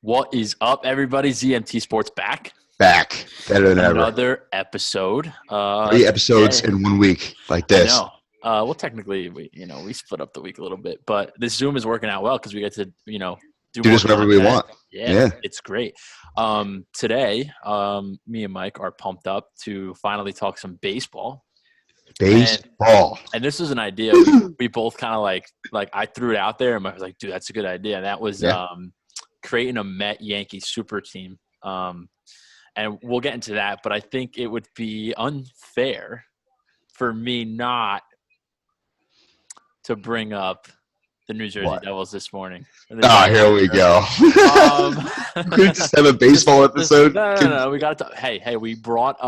What is up, everybody? ZMT Sports back. Back. Better than ever. Another episode. 3 episodes in 1 week like this. I know. Well, technically, we split up the week a little bit, but this Zoom is working out well because we get to, do this whenever we want. Yeah. It's great. Today, me and Mike are pumped up to finally talk some baseball. Baseball. And this was an idea we both kind of like I threw it out there and I was like, dude, that's a good idea. And that was creating a Met Yankees super team. And we'll get into that, but I think it would be unfair for me not to bring up the New Jersey Devils this morning. Here we go. We just have a baseball episode. No. We got to. Hey, we brought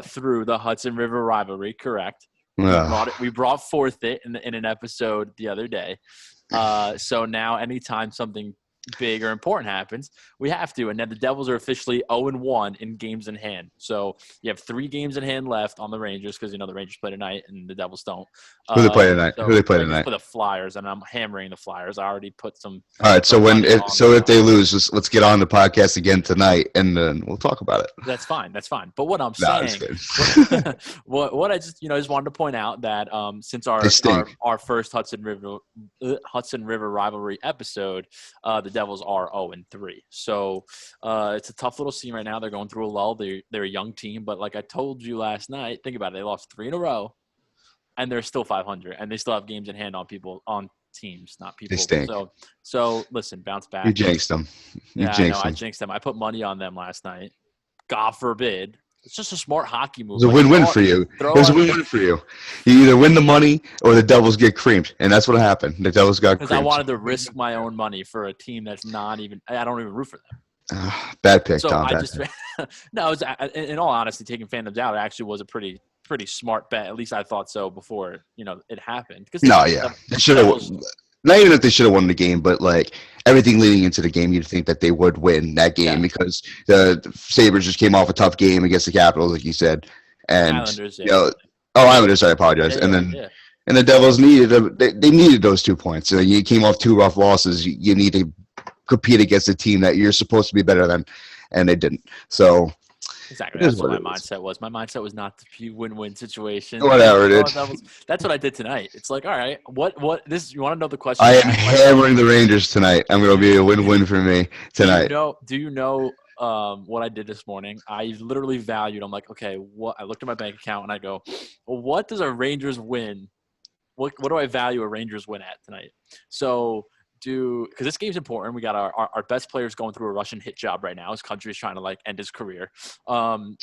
through the Hudson River rivalry. Correct. We brought forth it in an episode the other day. So now, anytime something big or important happens, we have to. And then the Devils are officially 0-1 in games in hand. So you have 3 games in hand left on the Rangers because, the Rangers play tonight and the Devils don't. Who they play tonight? Who they play tonight? For the Flyers, and I'm hammering the Flyers. I already put some. All right, so if they lose, let's get on the podcast again tonight, and then we'll talk about it. That's fine. But what I'm saying, what I just wanted to point out that since our first Hudson River rivalry episode, the Devils are 0-3. So it's a tough little scene right now. They're going through a lull. They're a young team, but like I told you last night, think about it. They lost 3 in a row, and they're still 500, and they still have games in hand on teams, not people. They stink. So listen, bounce back. You jinxed them. I jinxed them. I put money on them last night. God forbid. It's just a smart hockey move. It's a win-win for you. There's a win-win for you. You either win the money or the Devils get creamed, and that's what happened. The Devils got creamed. Because I wanted to risk my own money for a team that's not even – I don't even root for them. Bad pick, Tom. No, in all honesty, taking fandoms out actually was a pretty smart bet. At least I thought so before it happened. They should have – not even that they should have won the game, but like everything leading into the game, you'd think that they would win that game because the Sabres just came off a tough game against the Capitals, like you said. And Islanders, Islanders, I apologize. And the Devils they needed those 2 points. So you came off 2 rough losses. You need to compete against a team that you're supposed to be better than, and they didn't. So exactly. That's what my mindset was. My mindset was not the win-win situation. Whatever it is. That's what I did tonight. It's like, all right, what this? You want to know the question? I am hammering the Rangers tonight. I'm going to be a win-win for me tonight. Do you know what I did this morning? I literally valued. I'm like, okay, I looked at my bank account and I go, well, what does a Rangers win? What do I value a Rangers win at tonight? So. Because this game's important. We got our best players going through a Russian hit job right now. His country is trying to end his career. One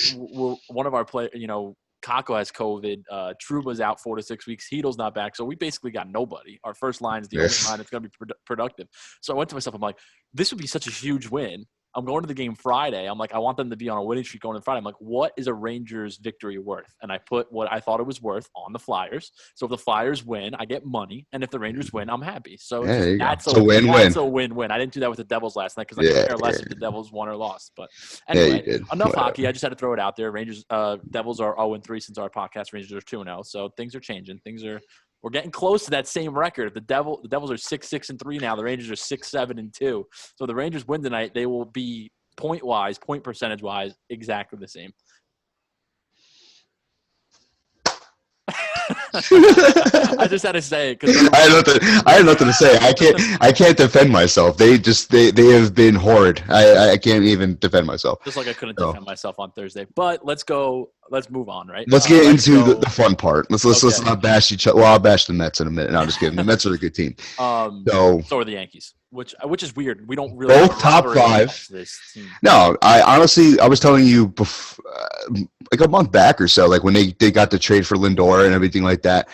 of our players, Kako has COVID. Truba's out 4 to 6 weeks. Heedle's not back. So we basically got nobody. Our first line is the only line that's going to be productive. So I went to myself. I'm like, this would be such a huge win. I'm going to the game Friday. I'm like, I want them to be on a winning streak going to Friday. I'm like, what is a Rangers victory worth? And I put what I thought it was worth on the Flyers. So if the Flyers win, I get money. And if the Rangers win, I'm happy. So that's a win-win. That's a win-win. I didn't do that with the Devils last night because I could care less if the Devils won or lost. But anyway, enough hockey. I just had to throw it out there. Devils are 0-3 since our podcast. Rangers are 2-0. So things are changing. We're getting close to that same record. The Devils are 6-6-3 now. The Rangers are 6-7-2. So the Rangers win tonight. They will be point percentage-wise, exactly the same. I just had to say it because I had nothing to say. I can't defend myself. They have been horrid. I can't even defend myself. Just like I couldn't defend myself on Thursday. But let's move on, right? Let's get into the fun part. Let's not bash each other. Well, I'll bash the Mets in a minute. No, I'm just kidding. The Mets are a good team. So are the Yankees, which is weird. We don't really both top 5. This team. No, I was telling you before, like a month back or so, like when they got the trade for Lindor and everything like that.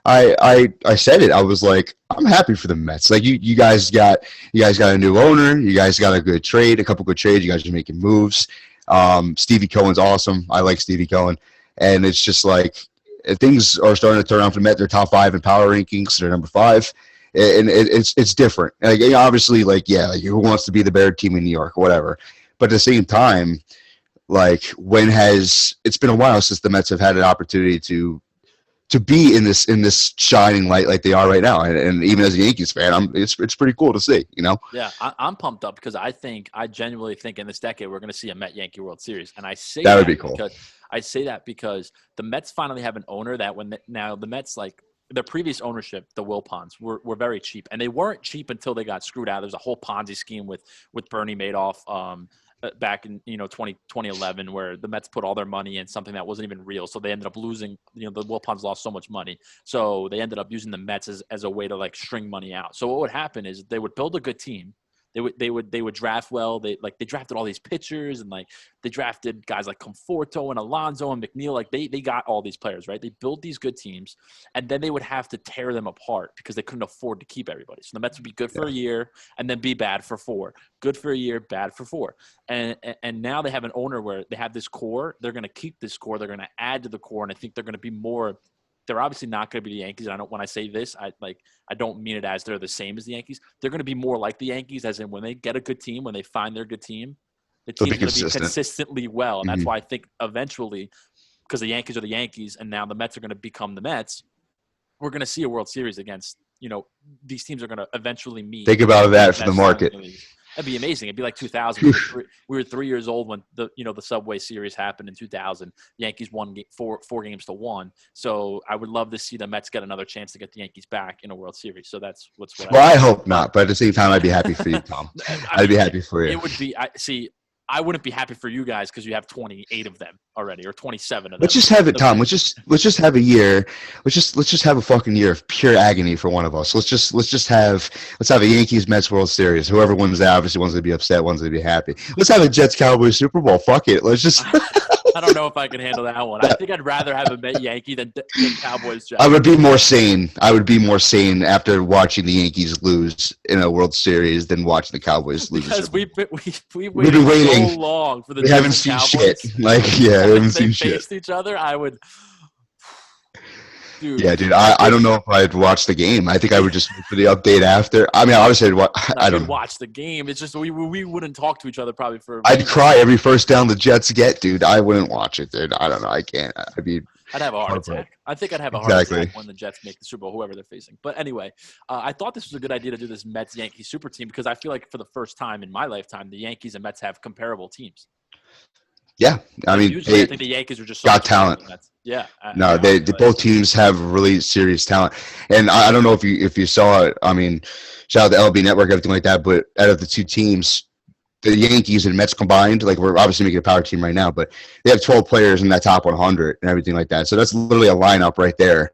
I said it. I was like, I'm happy for the Mets. Like you guys got a new owner. You guys got a good trade, a couple good trades. You guys are making moves. Stevie Cohen's awesome. I like Stevie Cohen, and it's just like things are starting to turn around for the Mets. They're top 5 in power rankings. They're number 5, and it's different. Like obviously, who wants to be the better team in New York, or whatever. But at the same time, like it's been a while since the Mets have had an opportunity to to be in this shining light like they are right now. And even as a Yankees fan, it's pretty cool to see, you know? Yeah, I'm pumped up because I genuinely think in this decade we're going to see a Met-Yankee World Series. And I say that would be cool. Because the Mets finally have an owner that now the Mets, like their previous ownership, the Wilpons, were very cheap. And they weren't cheap until they got screwed out. There's a whole Ponzi scheme with Bernie Madoff back in 2011 where the Mets put all their money in something that wasn't even real. So they ended up losing, the Wilpons lost so much money. So they ended up using the Mets as a way to like string money out. So what would happen is they would build a good team. They would draft well. They drafted all these pitchers and like they drafted guys like Conforto and Alonso and McNeil. Like they got all these players, right? They built these good teams, and then they would have to tear them apart because they couldn't afford to keep everybody. So the Mets would be good for a year and then be bad for 4. Good for a year, bad for 4. And now they have an owner where they have this core. They're going to keep this core. They're going to add to the core, and I think they're going to be more. They're obviously not going to be the Yankees. When I say this, I don't mean it as they're the same as the Yankees. They're going to be more like the Yankees, as in when they get a good team, when they find their good team, the team's going to be consistently well. And that's why I think eventually, because the Yankees are the Yankees, and now the Mets are going to become the Mets, we're going to see a World Series against, these teams are going to eventually meet. Think about that for the market. That'd be amazing. It'd be like 2000. We were 3 years old when the Subway Series happened in 2000. Yankees won 4 games to 1. So I would love to see the Mets get another chance to get the Yankees back in a World Series. So that's what. I hope not, but at the same time, I'd be happy for you, Tom. I'd be happy for you. It would be. I wouldn't be happy for you guys because you have 28 of them already, or 27 of them. Let's just have it, Tom. Let's just have a year. Let's just have a fucking year of pure agony for one of us. Let's have a Yankees Mets World Series. Whoever wins that, obviously, one's gonna be upset, one's gonna be happy. Let's have a Jets Cowboys Super Bowl. Fuck it. Let's just. I don't know if I can handle that one. I think I'd rather have a Met Yankee than Cowboys Jets. I would be more sane. After watching the Yankees lose in a World Series than watching the Cowboys lose. Because we've been waiting so long for the. We haven't seen shit. We haven't seen shit. Faced each other, I would. Dude. Yeah, dude. I don't know if I'd watch the game. I think I would just wait for the update after. I mean, obviously, I don't watch the game. It's just we wouldn't talk to each other probably for. I'd cry every first down the Jets get, dude. I wouldn't watch it, dude. I don't know. I can't. I'd have a heart attack. I think I'd have a heart attack when the Jets make the Super Bowl, whoever they're facing. But anyway, I thought this was a good idea to do this Mets-Yankees super team because I feel like for the first time in my lifetime, the Yankees and Mets have comparable teams. Yeah, I mean, usually I think the Yankees are just got talent. Yeah, no, both teams have really serious talent, and I don't know if you saw it. I mean, shout out to LB Network, everything like that. But out of the two teams, the Yankees and Mets combined, like we're obviously making a power team right now, but they have 12 players in that top 100 and everything like that. So that's literally a lineup right there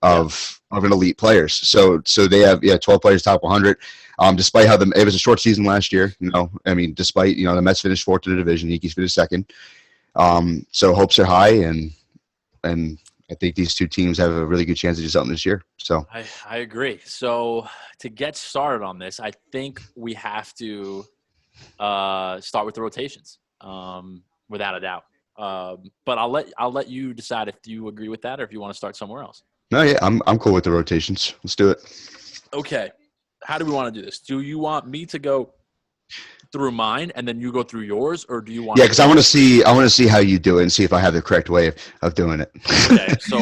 of an elite players. So they have 12 players top 100. Despite how it was a short season last year, despite the Mets finished 4th in the division, Yankees finished 2nd. So hopes are high, and I think these two teams have a really good chance to do something this year. So I agree. So to get started on this, I think we have to start with the rotations, without a doubt. But I'll let you decide if you agree with that or if you want to start somewhere else. No, yeah, I'm cool with the rotations. Let's do it. Okay. How do we want to do this? Do you want me to go through mine and then you go through yours, or do you want? Yeah, because I want to see how you do it and see if I have the correct way of doing it. Okay, so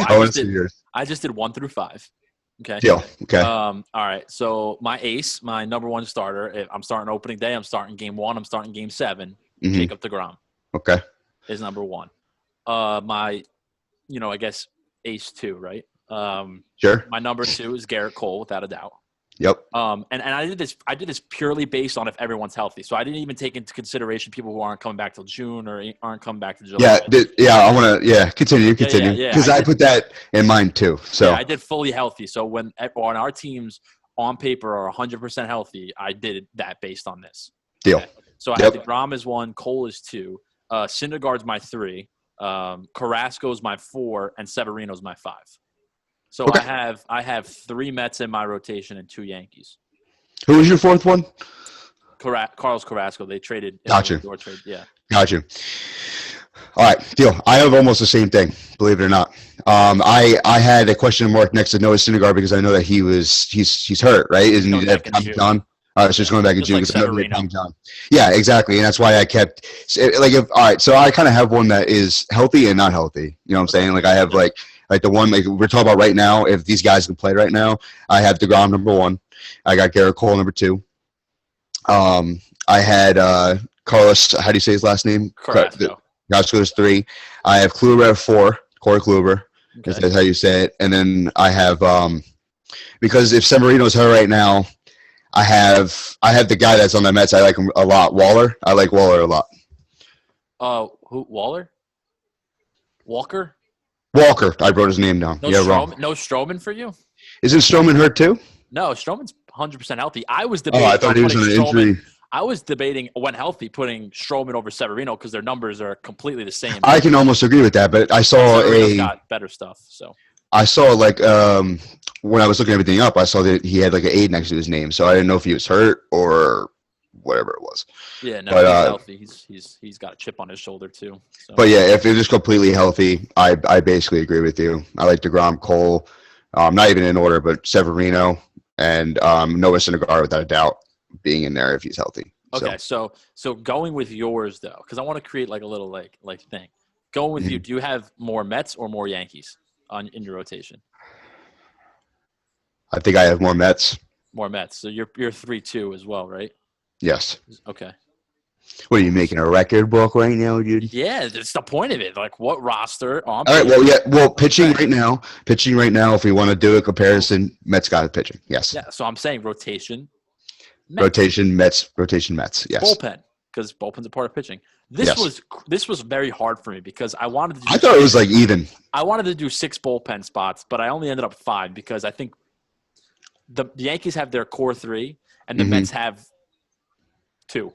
I just did 1 through 5. Okay. Deal. Okay. All right. So my ace, my number 1 starter. I'm starting opening day. I'm starting game 1. I'm starting game 7. Mm-hmm. Jacob deGrom. Okay. Is number 1. My, I guess ace 2, right? Sure. My number 2 is Garrett Cole, without a doubt. Yep. And I did this purely based on if everyone's healthy. So I didn't even take into consideration people who aren't coming back till June or aren't coming back to July. I want to continue because I put that in mind too. So I did fully healthy. So when our teams on paper are 100% healthy, I did that based on this. Deal. Okay. So I have DeGrom is 1, Cole is 2, Syndergaard's my 3, Carrasco's my 4, and Severino's my 5. So okay. I have 3 Mets in my rotation and 2 Yankees. Who was your 4th one? Carlos Carrasco. They traded. Gotcha. Yeah. Gotcha. All right, deal. I have almost the same thing, believe it or not. I had a question mark next to Noah Syndergaard because I know that he's hurt, right? Isn't he that Tommy John? So it's going back in June. Yeah, exactly, and that's why I kept all right. So I kind of have one that is healthy and not healthy. You know what I'm saying? Like I have Like the one like we're talking about right now, if these guys can play right now, I have DeGrom number 1. I got Garrett Cole number 2. I had Carlos. How do you say his last name? Carrasco. Carrasco is 3. I have Kluber at 4. Corey Kluber. Okay. That's how you say it. And then I have because if Severino's hurt right now, I have the guy that's on the Mets. I like him a lot. Waller. I like Waller a lot. Who? Waller? Walker? Walker. I wrote his name down. No, yeah, wrong. No Stroman for you? Isn't Stroman hurt too? No, Stroman's 100% healthy. I was debating. I thought he was on an injury. I was debating when healthy putting Stroman over Severino because their numbers are completely the same. I can almost agree with that, but I saw Severino's got better stuff. So I saw like when I was looking everything up, I saw that he had like an 8 next to his name, so I didn't know if he was hurt or whatever it was. Yeah, no, but, he's healthy. He's got a chip on his shoulder too. So. But yeah, if they're just completely healthy, I basically agree with you. I like DeGrom, Cole, not even in order, but Severino and Noah Syndergaard without a doubt being in there if he's healthy. Okay, so going with yours though, because I want to create like a little like thing. Going with you, do you have more Mets or more Yankees in your rotation? I think I have more Mets. More Mets. So you're 3-2 as well, right? Yes. Okay. What are you making a record book right now, dude? Yeah, that's the point of it. Like what roster? All right. Well, yeah. Well, pitching right now. If we want to do a comparison, Mets got it pitching. Yes. Yeah. So I'm saying rotation. Mets. Rotation Mets. Yes. Bullpen, because bullpen's a part of pitching. This was very hard for me because I wanted to. I thought it was like even. I wanted to do 6 bullpen spots, but I only ended up 5 because I think the Yankees have their core 3 and the Mets have 2.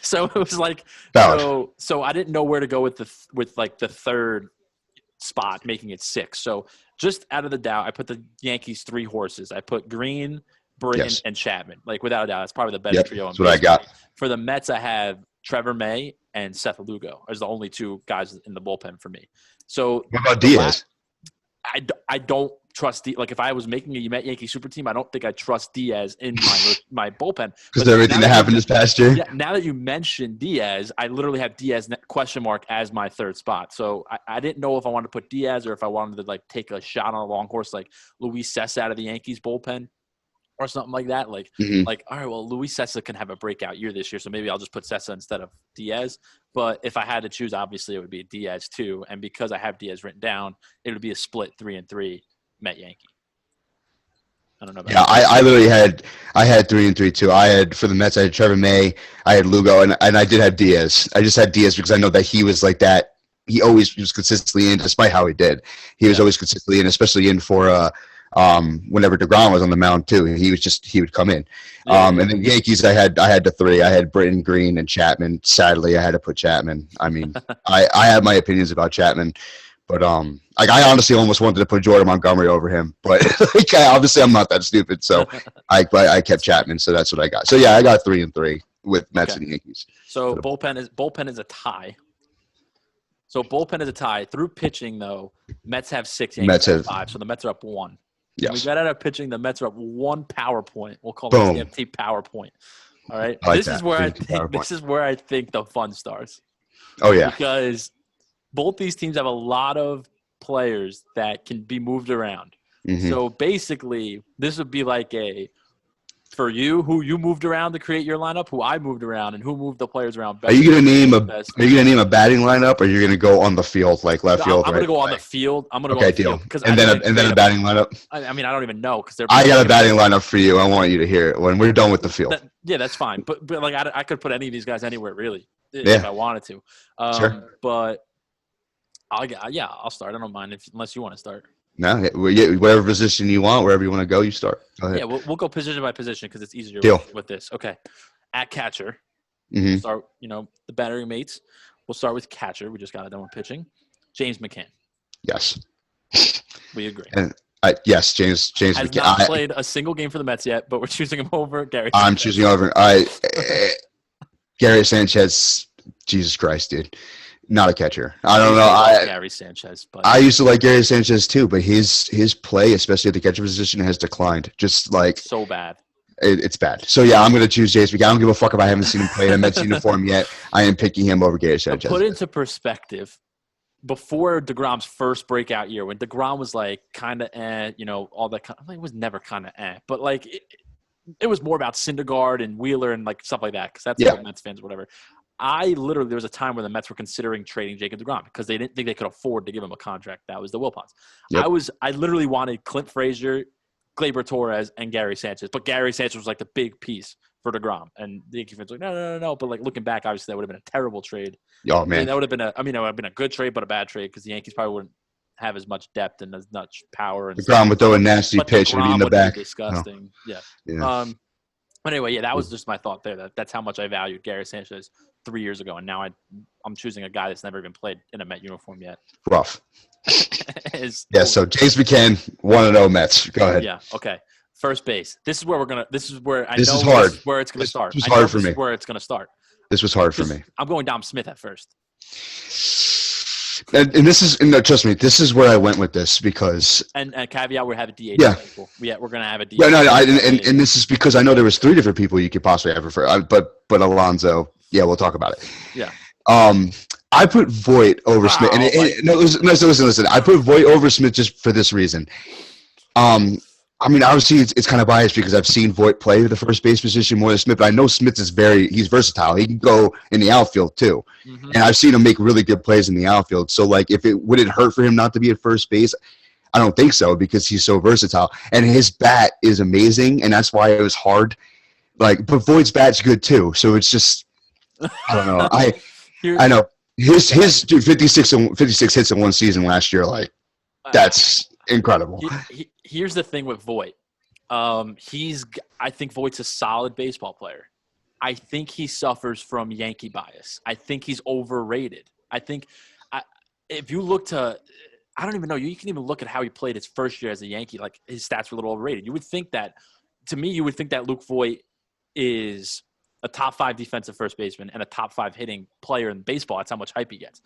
So it was like so I didn't know where to go with the third spot, making it 6. So just out of the doubt, I put the Yankees 3 horses. I put Green, Britton, and Chapman. Like without a doubt, that's probably the best trio. That's what I got. For the Mets, I have Trevor May and Seth Lugo as the only 2 guys in the bullpen for me. So what about Diaz? I don't trust like if I was making a Yankee super team, I don't think I trust Diaz in my bullpen because everything that happened this past year. Yeah, now that you mentioned Diaz, I literally have Diaz question mark as my 3rd spot. So I didn't know if I wanted to put Diaz or if I wanted to like take a shot on a long horse like Luis Sessa out of the Yankees bullpen or something like that. Like all right, well Luis Sessa can have a breakout year this year, so maybe I'll just put Sessa instead of Diaz. But if I had to choose, obviously it would be Diaz too. And because I have Diaz written down, it would be a split 3-3 Met Yankee. I don't know about I literally had 3-3 too. I had for the Mets, I had Trevor May, I had Lugo, and I did have Diaz. I just had Diaz because I know that he was like that. He always was consistently in, despite how he did. He was always consistently in, especially in for whenever DeGrom was on the mound too. He would come in. And then Yankees, I had the 3. I had Britton, Green, and Chapman. Sadly, I had to put Chapman. I mean, I have my opinions about Chapman, but like I honestly almost wanted to put Jordan Montgomery over him, but like obviously I'm not that stupid, so I kept Chapman. So that's what I got. So yeah, I got 3-3 with Mets and Yankees. So bullpen is a tie. So bullpen is a tie. Through pitching though, Mets have 6, Yankees have 5. So the Mets are up 1. Yes. We got out of pitching. The Mets are up 1 PowerPoint. We'll call it ZMT PowerPoint. All right. This is where I think the fun starts. Oh yeah. Because both these teams have a lot of players that can be moved around. So basically, this would be like for you, who you moved around to create your lineup, who I moved around, and who moved the players around best. Are you gonna name a batting lineup, or you're gonna go on the field like left field? I'm gonna go on the field. I'm gonna go on the field. And then a batting lineup. I mean, I don't even know because I got a batting lineup for you. I want you to hear it when we're done with the field. That's fine. But like I could put any of these guys anywhere really if I wanted to. Sure. But I'll start. I don't mind unless you want to start. No, whatever position you want, wherever you want to go, you start. Go ahead. Yeah, we'll go position by position because it's easier with this. Okay, at catcher, start. The battery mates. We'll start with catcher. We just got it done with pitching. James McCann. Yes. We agree. Yes, James has McCann. Not played a single game for the Mets yet, but we're choosing him over Gary. I'm choosing over. Gary Sanchez. Jesus Christ, dude. Not a catcher. I don't know. Gary Sanchez, but I used to like Gary Sanchez too, but his play, especially at the catcher position, has declined. Just like so bad. It's bad. So yeah, I'm gonna choose James McCann. I don't give a fuck if I haven't seen him play in a Mets uniform yet. I am picking him over Gary Sanchez. To put into perspective, before DeGrom's first breakout year, when DeGrom was like kind of all that. I mean, it was never kind of but like it was more about Syndergaard and Wheeler and like stuff like that because that's what Mets fans, whatever. There was a time where the Mets were considering trading Jacob DeGrom because they didn't think they could afford to give him a contract. That was the Wilpons. Yep. I literally wanted Clint Frazier, Gleyber Torres, and Gary Sanchez, but Gary Sanchez was like the big piece for DeGrom, and the Yankee fans were like, no. But like looking back, obviously that would have been a terrible trade. Oh man, that would have been it would have been a good trade, but a bad trade because the Yankees probably wouldn't have as much depth and as much power. And DeGrom would throw a nasty pitch and be in the back. Disgusting. No. Yeah. But anyway, that was just my thought there. That's how much I valued Gary Sanchez 3 years ago, and now I'm choosing a guy that's never even played in a Met uniform yet. Rough. So James McCann, 1-0 Mets. Go ahead. Yeah. Okay. First base. This is where it's going to start. This was hard for me. Where it's going to start. This was hard for me. I'm going Dom Smith at first. And trust me, this is where I went with this because and caveat, we have a DH. Yeah. We're going to have a DH. Yeah, and this is because I know there was 3 different people you could possibly have for, but Alonso. Yeah, we'll talk about it. Yeah. I put Voit over Smith, listen. I put Voit over Smith just for this reason. I mean, obviously, it's kind of biased because I've seen Voit play the first base position more than Smith, but I know Smith he's versatile. He can go in the outfield too, and I've seen him make really good plays in the outfield. So, like, would it hurt for him not to be at first base? I don't think so because he's so versatile, and his bat is amazing, and that's why it was hard. Like, but Voit's bat's good too, so it's just I don't know. I know his 56 hits in one season last year. Like, that's incredible. Here's the thing with Voit. I think Voit's a solid baseball player. I think he suffers from Yankee bias. I think he's overrated. I think if you look to – I don't even know. You can even look at how he played his first year as a Yankee. Like, his stats were a little overrated. You would think that – to me, you would think that Luke Voit is a top 5 defensive first baseman and a top 5 hitting player in baseball. That's how much hype he gets.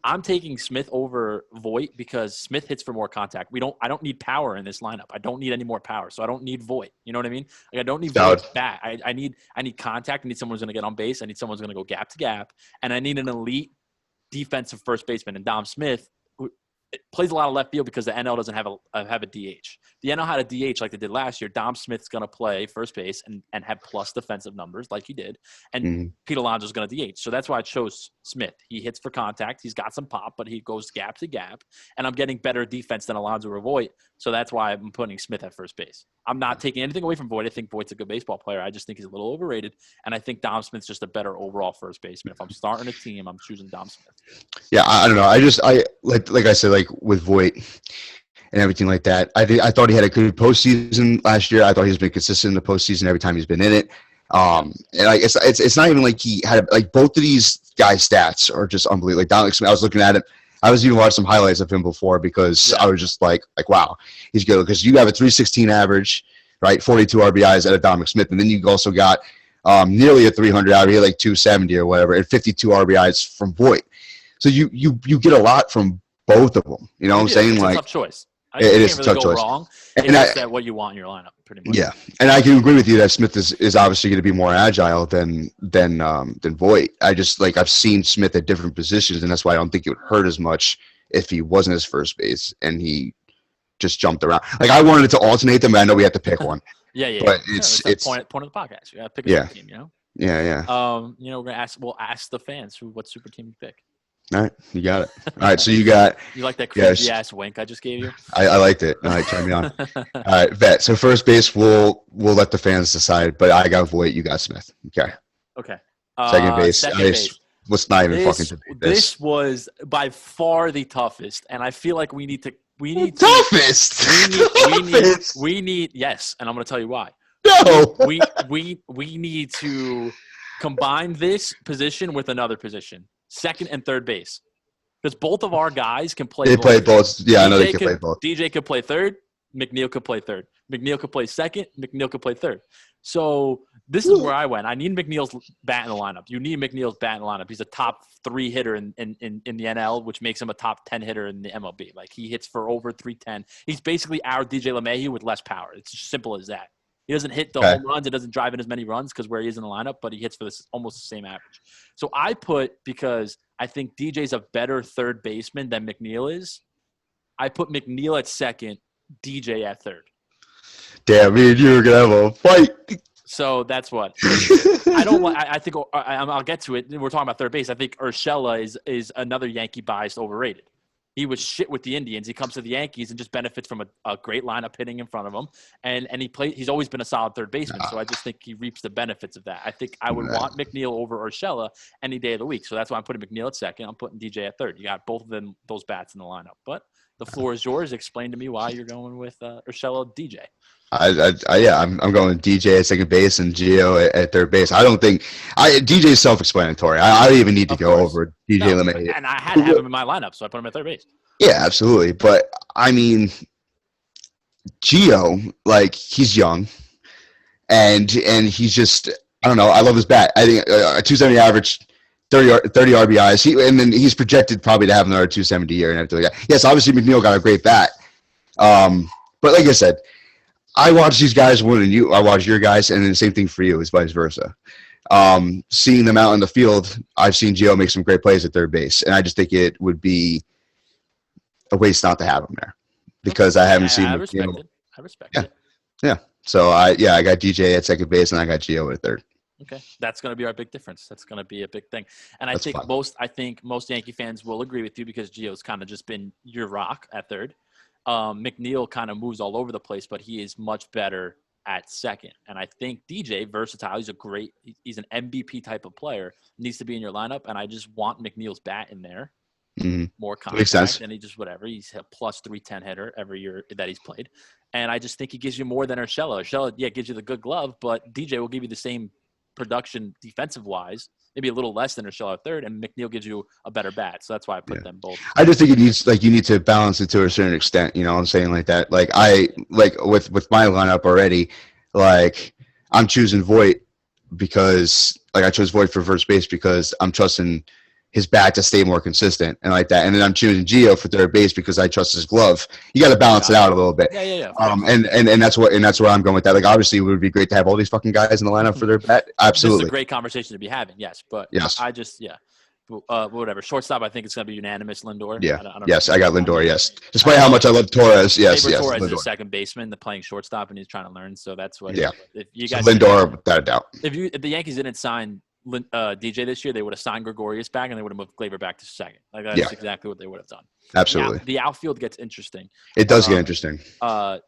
I'm taking Smith over Voit because Smith hits for more contact. I don't need power in this lineup. I don't need any more power, so I don't need Voit. You know what I mean? Like, I don't need Voit's bat. I need contact. I need someone who's going to get on base. I need someone who's going to go gap to gap, and I need an elite defensive first baseman. And Dom Smith plays a lot of left field because the NL doesn't have a DH. The NL had a DH like they did last year. Dom Smith's going to play first base and have plus defensive numbers like he did. And Pete Alonso's going to DH. So that's why I chose Smith. He hits for contact. He's got some pop, but he goes gap to gap. And I'm getting better defense than Alonso or Voit. So that's why I'm putting Smith at first base. I'm not taking anything away from Voit. I think Voit's a good baseball player. I just think he's a little overrated. And I think Dom Smith's just a better overall first baseman. If I'm starting a team, I'm choosing Dom Smith. Yeah, I don't know. I like I said, like with Voit and everything like that. I thought he had a good postseason last year. I thought he's been consistent in the postseason every time he's been in it. And it's not even like he had both of these guys' stats are just unbelievable. Like Dominic Smith, I was looking at it. I was even watching some highlights of him before because I was just like wow, he's good because you have a 316 average, right? 42 RBIs out of Dominic Smith, and then you also got nearly a 300 average, he had like 270 or whatever, and 52 RBIs from Voit. So you get a lot from both of them. You know what I'm saying? It's like a tough choice. It is a tough choice. Wrong. It's that what you want in your lineup, pretty much. Yeah, and I can agree with you that Smith is obviously going to be more agile than Voit. I just I've seen Smith at different positions, and that's why I don't think it would hurt as much if he wasn't his first base and he just jumped around. Like, I wanted to alternate them, but I know we have to pick one. Yeah. But it's the point of the podcast. You got to pick a team, you know. Yeah. We'll ask the fans what super team you pick. All right, you got it. All right, so you got. You like that crazy ass wink I just gave you? I liked it. All right, turn me on. All right, vet. So first base, we'll let the fans decide. But I got Voit. You got Smith. Okay. Second base. Let's not even fucking debate this. This was by far the toughest, and I feel like we need toughest. We need yes, and I'm going to tell you why. No. We need to combine this position with another position. Second and third base, because both of our guys can play. They play both. Yeah, I know they can play both. DJ could play third. McNeil could play third. McNeil could play second. McNeil could play third. So this is where I went. I need McNeil's bat in the lineup. You need McNeil's bat in the lineup. He's a top 3 hitter in the NL, which makes him a top 10 hitter in the MLB. Like, he hits for over 310. He's basically our DJ LeMahieu with less power. It's as simple as that. He doesn't hit the Okay. home runs. It doesn't drive in as many runs because where he is in the lineup, but he hits for this almost the same average. So I put, because I think DJ's a better third baseman than McNeil is, I put McNeil at second, DJ at third. Damn, me and you are gonna have a fight. So that's what I don't want. I think I'll get to it. We're talking about third base. I think Urshela is another Yankee biased, overrated. He was shit with the Indians. He comes to the Yankees and just benefits from a great lineup hitting in front of him. And he's always been a solid third baseman. So I just think he reaps the benefits of that. I think I would want McNeil over Urshela any day of the week. So that's why I'm putting McNeil at second. I'm putting DJ at third. You got both of them, those bats in the lineup. But the floor is yours. Explain to me why you're going with Urshela DJ. I'm going DJ at second base and Gio at third base. I don't think DJ is self-explanatory. I don't even need to go over DJ LeMahieu. And I had to have him in my lineup, so I put him at third base. Yeah, absolutely. But I mean, Gio, like, he's young, and he's just, I don't know. I love his bat. I think a 270 average, 30 RBIs. And then he's projected probably to have another 270 year and everything like that. Yes, obviously McNeil got a great bat. But like I said, I watch these guys more than you. I watch your guys, and then the same thing for you is vice versa. Seeing them out in the field, I've seen Gio make some great plays at third base, and I just think it would be a waste not to have him there because I haven't seen. I respect it. I respect it. Yeah. So I got DJ at second base, and I got Gio at third. Okay, that's going to be our big difference. That's going to be a big thing, and That's I fine. think most Yankee fans will agree with you because Gio's kind of just been your rock at third. McNeil kind of moves all over the place, but he is much better at second. And I think DJ, versatile, he's an MVP type of player, needs to be in your lineup. And I just want McNeil's bat in there. Mm-hmm. More Makes sense. contact, and he just whatever. He's a plus 310 hitter every year that he's played. And I just think he gives you more than Urshela. Urshela, gives you the good glove, but DJ will give you the same production defensive-wise, maybe a little less than Urshela at third, and McNeil gives you a better bat. So that's why I put them both. I just think you need to balance it to a certain extent. You know what I'm saying? Like that. Like with my lineup already, like I'm choosing Voit because I chose Voit for first base because I'm trusting his bat to stay more consistent and like that. And then I'm choosing Gio for third base because I trust his glove. You got to balance it out a little bit. Yeah. And that's where I'm going with that. Like, obviously it would be great to have all these fucking guys in the lineup for their bat. Absolutely. This is a great conversation to be having. Yes. But yes. I just, whatever. Shortstop, I think it's going to be unanimous. Lindor. Yeah. I don't yes. I got Lindor. Yes. Despite how much I love Torres. Yes. Torres Lindor. is a second baseman, playing shortstop, and he's trying to learn. So that's what. Yeah. If you guys Lindor, without a doubt. If the Yankees didn't sign DJ this year, they would have signed Gregorius back and they would have moved Gleyber back to second. Like that's exactly what they would have done. Absolutely. The outfield gets interesting. It does get interesting. We'll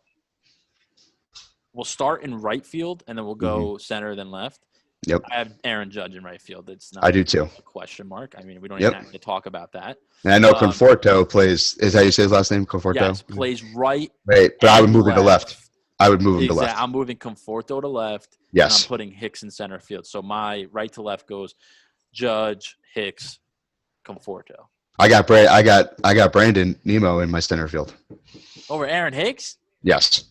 start in right field and then we'll go center then left. Yep. I have Aaron Judge in right field. It's not I do too. A question mark. I mean, we don't even have to talk about that. And I know Conforto plays. Is that how you say his last name? Conforto. Yes, plays right. Right, but I would move him to left. I would move him to left. I'm moving Conforto to left. Yes. And I'm putting Hicks in center field. So my right to left goes Judge, Hicks, Conforto. I got Brandon Nemo in my center field. Over Aaron Hicks? Yes.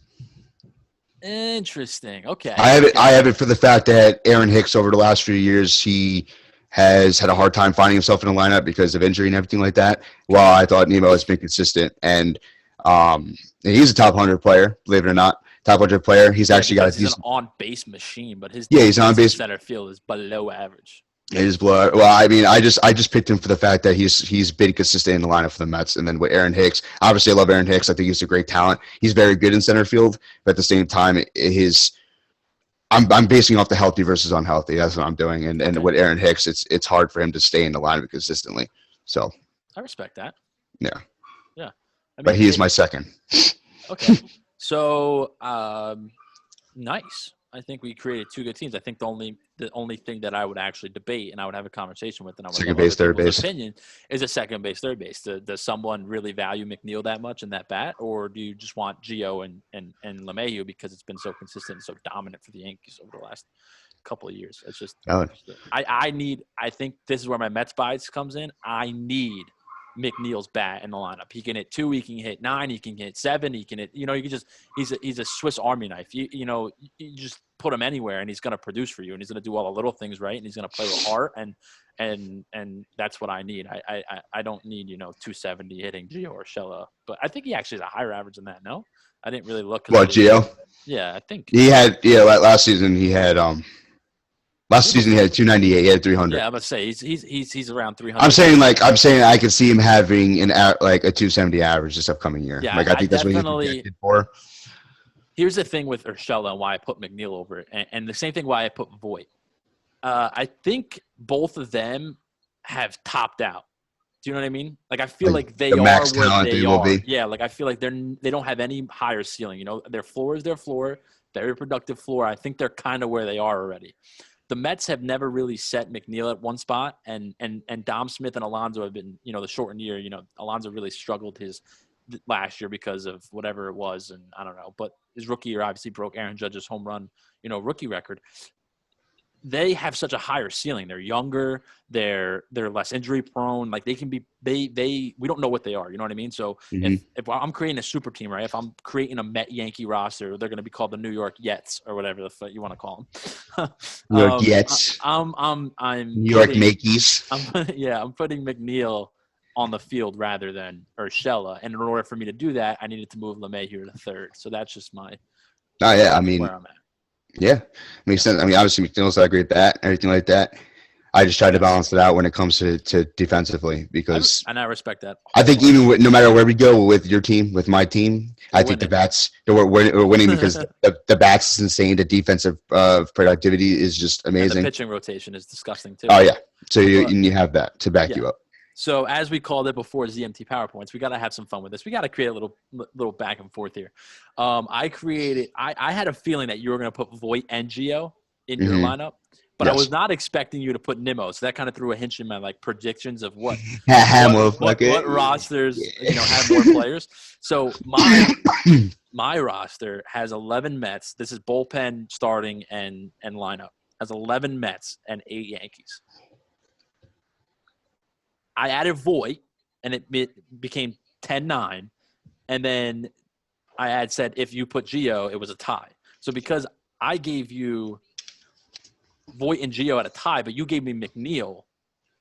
Interesting. Okay. I have it for the fact that Aaron Hicks over the last few years he has had a hard time finding himself in the lineup because of injury and everything like that. While I thought Nemo has been consistent and he's a top 100 player, believe it or not. Top 100 player. He's actually got a decent on-base machine, but his he's on base center field is below average. It is below. Well, I mean, I just picked him for the fact that he's been consistent in the lineup for the Mets, and then with Aaron Hicks, obviously I love Aaron Hicks. I think he's a great talent. He's very good in center field, but at the same time, I'm basing off the healthy versus unhealthy. That's what I'm doing, and with Aaron Hicks, it's hard for him to stay in the lineup consistently. So I respect that. Yeah. I mean, but he is my second. Okay. So, nice. I think we created two good teams. I think the only thing that I would actually debate and I would have a conversation with, and I would second base, third base opinion is a second base, third base. Does someone really value McNeil that much in that bat, or do you just want Gio and LeMahieu because it's been so consistent and so dominant for the Yankees over the last couple of years? It's just I think this is where my Mets bias comes in. I need McNeil's bat in the lineup. He can hit 2, he can hit 9, he can hit 7, he can hit, you can just he's a Swiss Army knife. You just put him anywhere and he's going to produce for you, and he's going to do all the little things right, and he's going to play with heart, and that's what I need. I don't need 270 hitting Gio or Urshela, but I think he actually has a higher average than that. No, I didn't really look. What, Gio? Yeah, I think he had. Yeah, last season he had. Last season he had 298. He had 300. Yeah, I'm gonna say he's around 300. I'm saying I could see him having a 270 average this upcoming year. Yeah, I think that's what he's projected for. Here's the thing with Urshela and why I put McNeil over it, and the same thing why I put Voit. I think both of them have topped out. Do you know what I mean? Like, I feel like they are what they are. Yeah, like I feel like they don't have any higher ceiling. Their floor is their floor, very productive floor. I think they're kind of where they are already. The Mets have never really set McNeil at one spot, and Dom Smith and Alonso have been, the shortened year. Alonso really struggled his last year because of whatever it was, and I don't know. But his rookie year obviously broke Aaron Judge's home run, rookie record. They have such a higher ceiling. They're younger. They're less injury prone. Like they can be. We don't know what they are. You know what I mean? So if I'm creating a super team, right? If I'm creating a Met Yankee roster, they're going to be called the New York Yets or whatever the fuck you want to call them. New York Yets. I'm New York Yankees. I'm putting McNeil on the field rather than Urshela, and in order for me to do that, I needed to move LeMahieu to third. So that's just my. Oh yeah, I mean. Where I'm at. Yeah, makes sense. I mean, obviously McNeil's not great at that, everything like that. I just try to balance it out when it comes to defensively because and I respect that. I think even no matter where we go with your team, with my team, I think the bats we're winning because the bats is insane. The defensive productivity is just amazing. And the pitching rotation is disgusting too. Oh yeah, so you have that to back you up. So as we called it before, ZMT PowerPoints, we got to have some fun with this. We got to create a little back and forth here. I had a feeling that you were going to put Voit and Gio in your lineup, but I was not expecting you to put Nimmo. So that kind of threw a hinge in my predictions of what rosters have more players. So my roster has 11 Mets. This is bullpen, starting, and lineup. Has 11 Mets and 8 Yankees. I added Voit, and it became 10-9. And then I had said if you put Gio, it was a tie. So because I gave you Voit and Gio at a tie, but you gave me McNeil,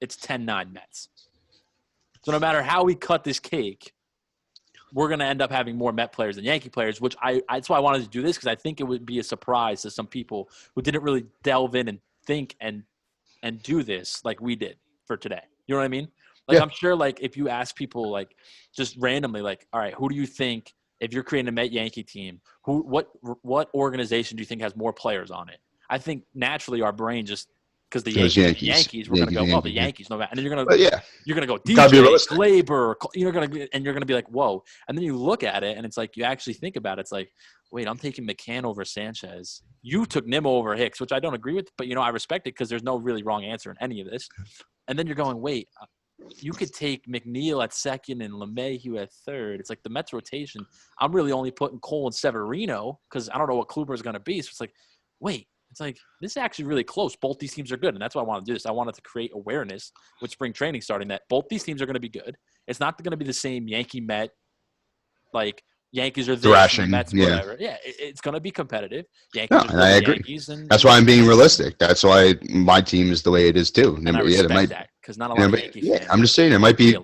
it's 10-9 Mets. So no matter how we cut this cake, we're going to end up having more Met players than Yankee players, which that's why I wanted to do this, because I think it would be a surprise to some people who didn't really delve in and think and do this like we did for today. You know what I mean? I'm sure, if you ask people, just randomly, all right, who do you think, if you're creating a Met Yankee team, what organization do you think has more players on it? I think naturally our brain just because the Yankees, we're gonna go, the Yankees, no matter, and then you're gonna go DJ, Glaber, you're gonna be like, whoa, and then you look at it and it's like you actually think about it, it's like, wait, I'm taking McCann over Sanchez. You took Nimmo over Hicks, which I don't agree with, but I respect it because there's no really wrong answer in any of this. And then you're going, wait. You could take McNeil at second and LeMahieu at third. It's like the Mets rotation. I'm really only putting Cole and Severino because I don't know what Kluber is going to be. So it's like, wait, this is actually really close. Both these teams are good, and that's why I want to do this. I wanted to create awareness with spring training starting that both these teams are going to be good. It's not going to be the same Yankee-Met, Yankees are this, and the Mets, whatever. Yeah, it's going to be competitive. Yankees are I agree. Yankees, and that's why I'm being realistic. That's why my team is the way it is too. And I respect that because not a lot of Yankee fans. I'm just saying it might be.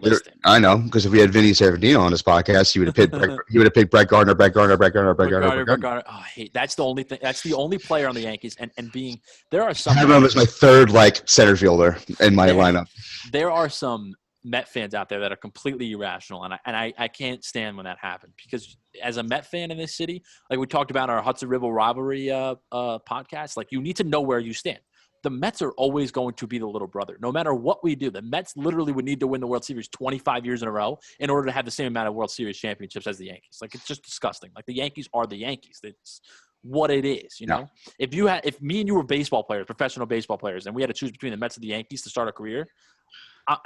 I know because if we had Vinny Serafino on this podcast, he would have picked Brett Gardner. Oh, I hate that's the only thing. That's the only player on the Yankees, and being there are some. I remember as my third center fielder in my lineup. There are some Met fans out there that are completely irrational, and I can't stand when that happens because as a Met fan in this city, we talked about our Hudson River rivalry podcast, you need to know where you stand. The Mets are always going to be the little brother. No matter what we do, the Mets literally would need to win the World Series 25 years in a row in order to have the same amount of World Series championships as the Yankees. It's just disgusting. The Yankees are the Yankees. It's what it is, know? If me and you were baseball players, professional baseball players, and we had to choose between the Mets and the Yankees to start a career,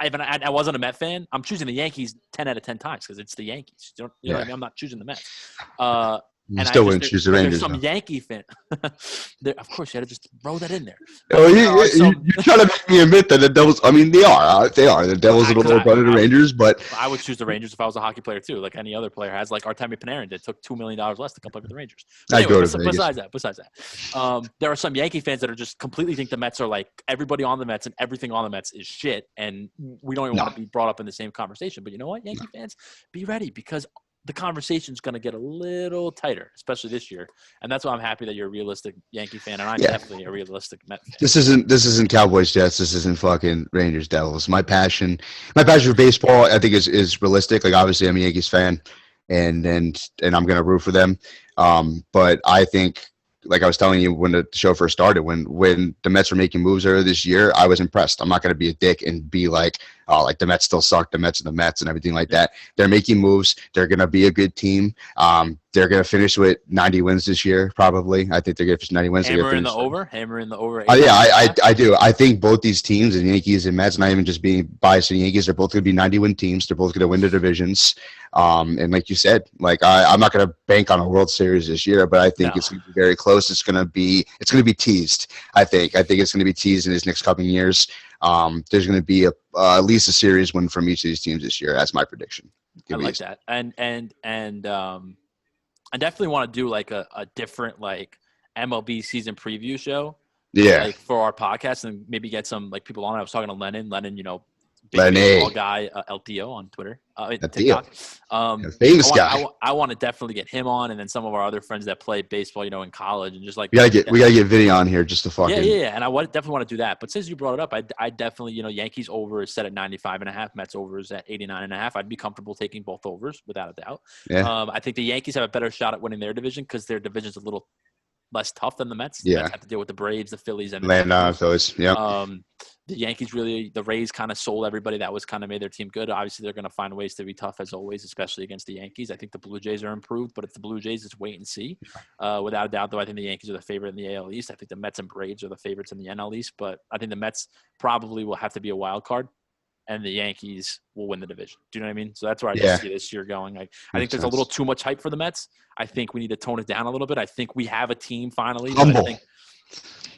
if I wasn't a Met fan, I'm choosing the Yankees 10 out of 10 times because it's the Yankees. You know what I mean? I'm not choosing the Mets. You still wouldn't choose the Rangers. There's some though. Yankee fan. Of course, you had to just throw that in there. Oh, you're trying to make me admit that the Devils. I mean, they are. They are. The Devils are the little brother of the Rangers, but I would choose the Rangers if I was a hockey player too, like any other player has. Like Artemi Panarin did, took $2 million less to come play with the Rangers. But anyway, besides that, there are some Yankee fans that are just completely think the Mets are like everybody on the Mets and everything on the Mets is shit, and we don't even want to be brought up in the same conversation. But you know what, Yankee fans, be ready because the conversation's going to get a little tighter, especially this year. And that's why I'm happy that you're a realistic Yankee fan, and I'm definitely a realistic Met fan. This isn't Cowboys Jets. This isn't fucking Rangers Devils. My passion for baseball, I think, is realistic. Like, obviously, I'm a Yankees fan, and I'm going to root for them. But I think, like I was telling you when the show first started, when the Mets were making moves earlier this year, I was impressed. I'm not going to be a dick and be like, oh, like the Mets still suck, the Mets and everything like that. They're making moves. They're going to be a good team. They're going to finish with 90 wins this year, probably. I think they're going to finish 90 wins. Hammer in the over. Oh, yeah, I do. I think both these teams, the Yankees and Mets, not even just being biased to the Yankees, they're both going to be 90-win teams. They're both going to win the divisions. And like you said, like I'm not going to bank on a World Series this year, but I think it's going to be very close. It's going to be teased. I think it's going to be teased in these next couple of years. There's going to be at least a series win from each of these teams this year. That's my prediction. I like that. And I definitely want to do like a different like MLB season preview show. Yeah. Like for our podcast and maybe get some like people on. I was talking to Lennon, big Lenny. baseball guy, LTO on Twitter, TikTok. Famous guy. I want to definitely get him on, and then some of our other friends that play baseball, in college, and just like we gotta get Vinny on here just to fucking And I definitely want to do that. But since you brought it up, I definitely Yankees over is set at 95.5, Mets over is at 89.5. I'd be comfortable taking both overs without a doubt. Yeah. I think the Yankees have a better shot at winning their division because their division's a little less tough than the Mets. Yeah. The Mets have to deal with the Braves, the Phillies, and the Phillies. Yeah. The Yankees the Rays kind of sold everybody. That was kind of made their team good. Obviously, they're going to find ways to be tough as always, especially against the Yankees. I think the Blue Jays are improved, but if the Blue Jays, it's wait and see. Without a doubt, though, I think the Yankees are the favorite in the AL East. I think the Mets and Braves are the favorites in the NL East, but I think the Mets probably will have to be a wild card, and the Yankees will win the division. Do you know what I mean? So that's where I see this year going. I think there's a little too much hype for the Mets. I think we need to tone it down a little bit. I think we have a team finally. Humble.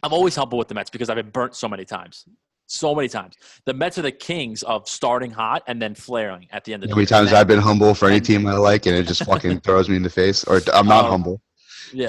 I'm always humble with the Mets because I've been burnt so many times. So many times. The Mets are the kings of starting hot and then flaring at the end of the year. How many times I've been humble for any team I like, and it just fucking throws me in the face, or I'm not humble. Yeah.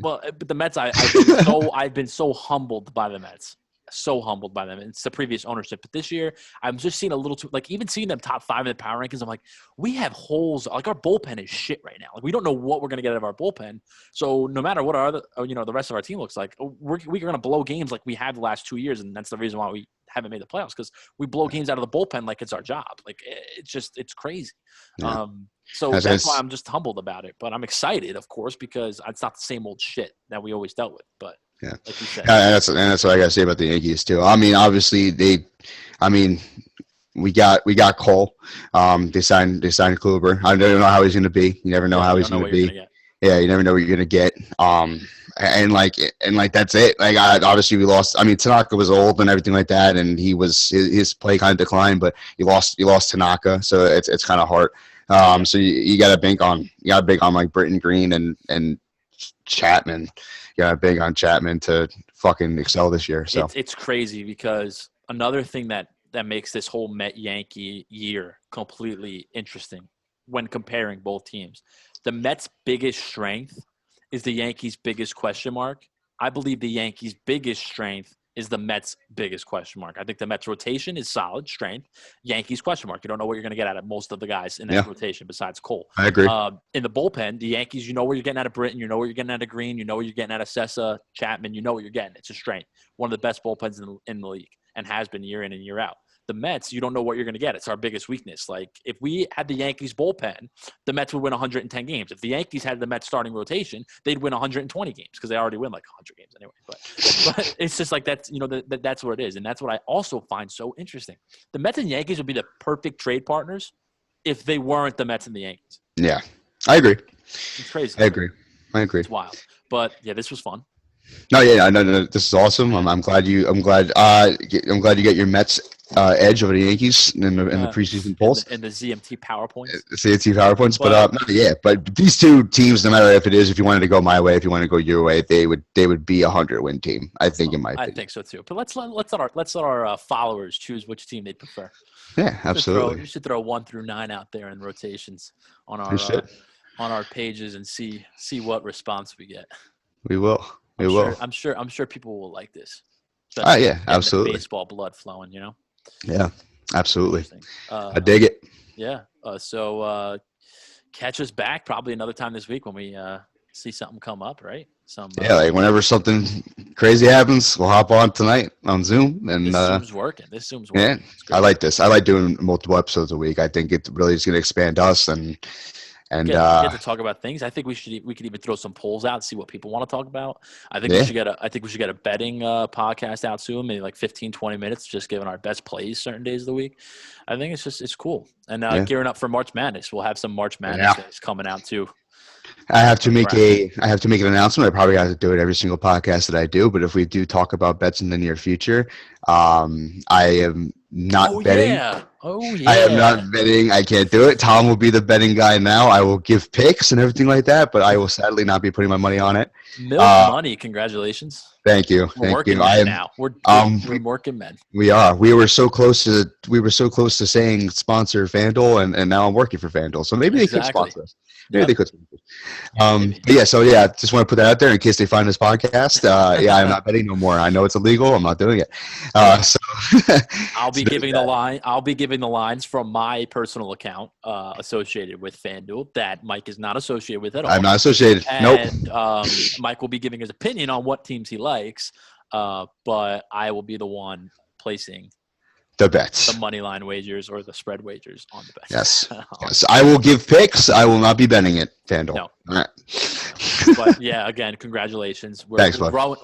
But the Mets, I've been so humbled by the Mets. So humbled by them. It's the previous ownership. But this year, I'm just seeing a little too, like even seeing them top 5 in the power rankings, I'm like, we have holes. Like our bullpen is shit right now. Like we don't know what we're going to get out of our bullpen. So no matter what the rest of our team looks like, we're going to blow games like we have the last 2 years. And that's the reason why we haven't made the playoffs, because we blow games out of the bullpen like it's our job. Like it's crazy. Yeah. So that's why I'm just humbled about it. But I'm excited, of course, because it's not the same old shit that we always dealt with. But yeah, like you said, that's what I gotta say about the Yankees too. I mean, obviously we got Cole. They signed Kluber. I don't know how he's gonna be. You never know how he's gonna be. Yeah, you never know what you're gonna get. And that's it. Like obviously we lost. I mean, Tanaka was old and everything like that, and his play kind of declined. But you lost Tanaka, so it's kind of hard. So you got to bank on like Britton Green and Chapman. You got to bank on Chapman to fucking excel this year. So it's crazy because another thing that makes this whole Met Yankee year completely interesting when comparing both teams. The Mets' biggest strength is the Yankees' biggest question mark. I believe the Yankees' biggest strength is the Mets' biggest question mark. I think the Mets' rotation is solid strength. Yankees' question mark. You don't know what you're going to get out of most of the guys in that rotation besides Cole. I agree. In the bullpen, the Yankees, you know where you're getting out of Britton. You know where you're getting out of Green. You know where you're getting out of Sessa, Chapman. You know what you're getting. It's a strength. One of the best bullpens in the league and has been year in and year out. The Mets, you don't know what you're going to get. It's our biggest weakness. Like, if we had the Yankees bullpen, the Mets would win 110 games. If the Yankees had the Mets starting rotation, they'd win 120 games because they already win like 100 games anyway. But it's just like that's, that's what it is. And that's what I also find so interesting. The Mets and Yankees would be the perfect trade partners if they weren't the Mets and the Yankees. Yeah, I agree. It's crazy. I agree. It's wild. But, yeah, this was fun. No, this is awesome. I'm glad you get your Mets edge over the Yankees in the preseason polls. And the ZMT PowerPoints. ZMT PowerPoints, but these two teams, no matter if you wanted to go my way, if you wanted to go your way, they would be a 100-win team. I think, in my opinion. I think so too. But let's let our followers choose which team they'd prefer. Yeah, absolutely. We should throw 1 through 9 out there in rotations on our pages and see what response we get. We will. I'm sure people will like this. Yeah, absolutely. Baseball blood flowing, you know. Yeah, absolutely. I dig it. Yeah. So catch us back probably another time this week when we see something come up, right? Like whenever something crazy happens, we'll hop on tonight on Zoom. And This Zoom's working. Yeah, I like this. I like doing multiple episodes a week. I think it really is going to expand us and get to talk about things. I think we could even throw some polls out, see what people want to talk about. I think we should get a betting podcast out soon, maybe like 15, 20 minutes, just giving our best plays certain days of the week. I think it's cool. And gearing up for March Madness. We'll have some March Madness guys coming out too. I have to make an announcement. I probably have to do it every single podcast that I do, but if we do talk about bets in the near future, I am not betting. I am not betting. I can't do it. Tom will be the betting guy now. I will give picks and everything like that, but I will sadly not be putting my money on it. Milk money. Congratulations. Thank you. We're working men now. We're working men. We are. We were so close to saying sponsor FanDuel, and now I'm working for FanDuel. So maybe they could sponsor us. Maybe they could. Just want to put that out there in case they find this podcast. I'm not betting no more. I know it's illegal. I'm not doing it. I'll be giving the line. I'll be giving the lines from my personal account associated with FanDuel that Mike is not associated with at all. I'm not associated. And, Mike will be giving his opinion on what teams he likes, but I will be the one placing the bets, the money line wagers or the spread wagers on the bets. Yes. I will give picks. I will not be betting it, FanDuel. No. All right. But yeah, again, congratulations. Thanks, we're growing.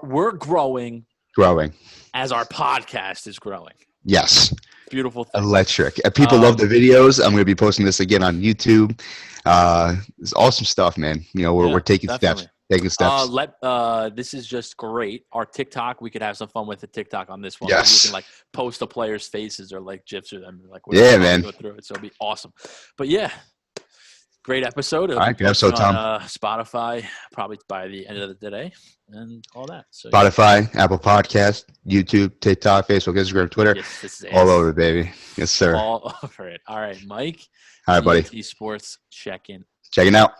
We're growing. Growing. As our podcast is growing. Yes. Beautiful thing. Electric. People love the videos. I'm going to be posting this again on YouTube. It's awesome stuff, man. You know, we're taking steps. This is just great. Our TikTok, we could have some fun with the TikTok on this one. Yes. We can post the players' faces or GIFs or them. Man. Go through it, so it'll be awesome. But yeah, great episode. All right, good episode, Tom. Spotify probably by the end of the day and all that. So Spotify, Apple Podcast, YouTube, TikTok, Facebook, Instagram, Twitter, all over, baby. Yes, sir. All over it. All right, Mike. All right, buddy. ZMT Sports check-in. Checking out.